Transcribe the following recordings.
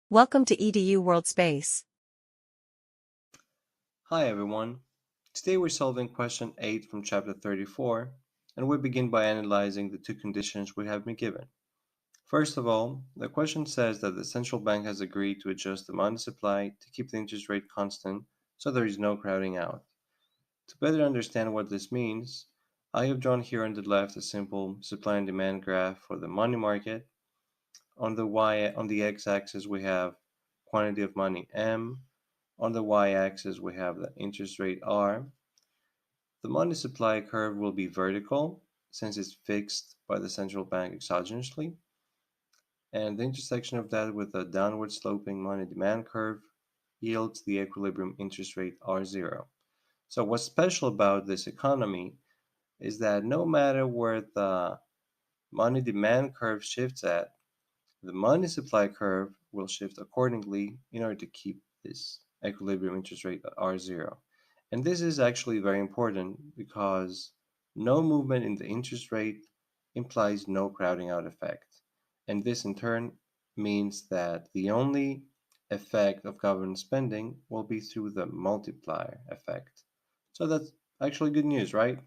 Welcome to EDU World Space. Hi everyone. Today we're solving question 8 from chapter 34, and we begin by analyzing the two conditions we have been given. First of all, the question says that the central bank has agreed to adjust the money supply to keep the interest rate constant so there is no crowding out. To better understand what this means, I have drawn here on the left a simple supply and demand graph for the money market. On the x-axis we have quantity of money M. On the y-axis we have the interest rate R. The money supply curve will be vertical since it's fixed by the central bank exogenously, and the intersection of that with the downward sloping money demand curve yields the equilibrium interest rate R0. So what's special about this economy is that no matter where the money demand curve shifts at, the money supply curve will shift accordingly in order to keep this equilibrium interest rate at R0. And this is actually very important because no movement in the interest rate implies no crowding out effect. And this in turn means that the only effect of government spending will be through the multiplier effect. So that's actually good news, right?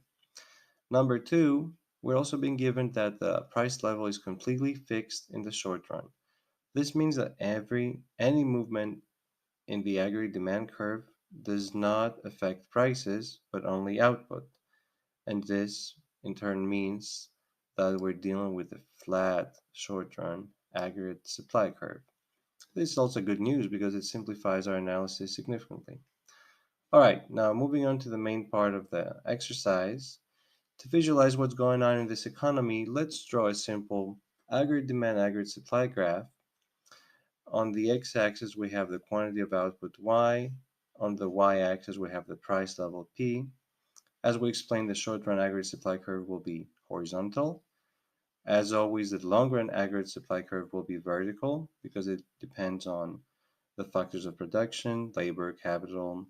Number two, we're also being given that the price level is completely fixed in the short run. This means that any movement in the aggregate demand curve does not affect prices, but only output. And this, in turn, means that we're dealing with a flat, short-run aggregate supply curve. This is also good news because it simplifies our analysis significantly. All right, now moving on to the main part of the exercise. To visualize what's going on in this economy, let's draw a simple aggregate demand, aggregate supply graph. On the x-axis, we have the quantity of output Y. On the y-axis, we have the price level P. As we explained, the short-run aggregate supply curve will be horizontal. As always, the long-run aggregate supply curve will be vertical because it depends on the factors of production, labor, capital,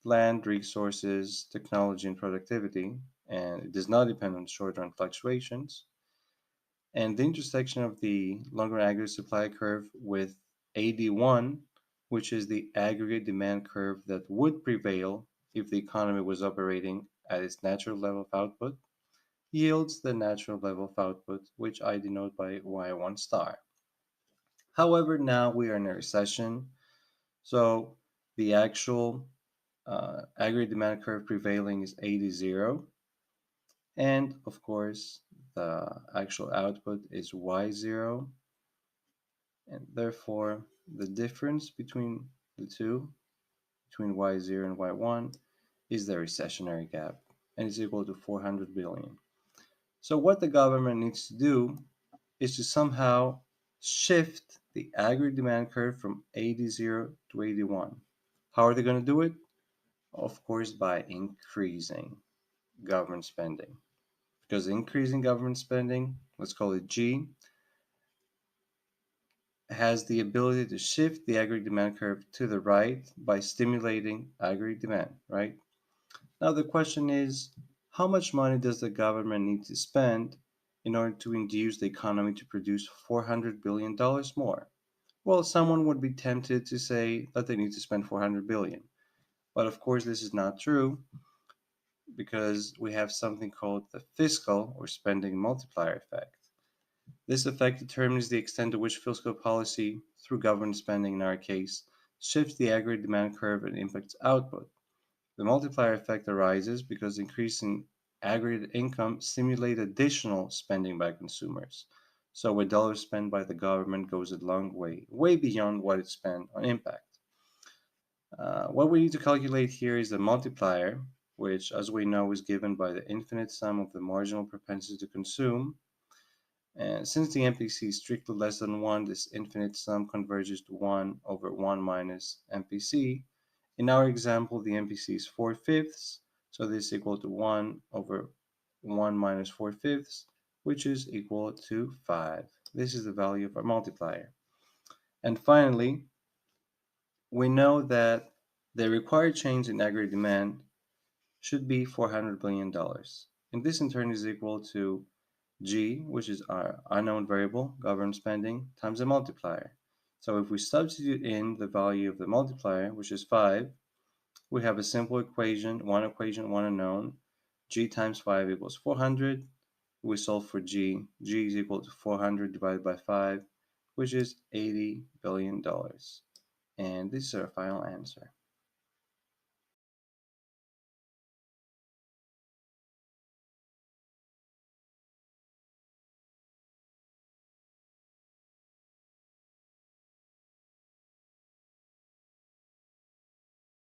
land, resources, technology, and productivity, and it does not depend on short-run fluctuations. And the intersection of the longer aggregate supply curve with AD1, which is the aggregate demand curve that would prevail if the economy was operating at its natural level of output, yields the natural level of output, which I denote by Y1 star. However, now we are in a recession, so the actual aggregate demand curve prevailing is AD0, and of course, the actual output is Y0, and therefore the difference between the two, between y0 and y1, is the recessionary gap, and is equal to 400 billion. So what the government needs to do is to somehow shift the aggregate demand curve from AD0 to AD1. How are they going to do it? Of course, by increasing government spending. Because increasing government spending, let's call it G, has the ability to shift the aggregate demand curve to the right by stimulating aggregate demand, right? Now the question is, how much money does the government need to spend in order to induce the economy to produce $400 billion more? Well, someone would be tempted to say that they need to spend 400 billion. But of course, this is not true because we have something called the fiscal or spending multiplier effect. This effect determines the extent to which fiscal policy, through government spending in our case, shifts the aggregate demand curve and impacts output. The multiplier effect arises because increasing aggregate income stimulates additional spending by consumers. So a dollar spent by the government goes a long way, way beyond what it spent on impact. What we need to calculate here is the multiplier, which, as we know, is given by the infinite sum of the marginal propensity to consume. And since the MPC is strictly less than 1, this infinite sum converges to 1 over 1 minus MPC. In our example, the MPC is 4 fifths, so this is equal to 1 over 1 minus 4 fifths, which is equal to 5. This is the value of our multiplier. And finally, we know that the required change in aggregate demand should be $400 billion. And this in turn is equal to G, which is our unknown variable, government spending, times the multiplier. So if we substitute in the value of the multiplier, which is 5, we have a simple equation, one unknown. G times 5 equals 400. We solve for G. G is equal to 400 divided by 5, which is $80 billion. And this is our final answer.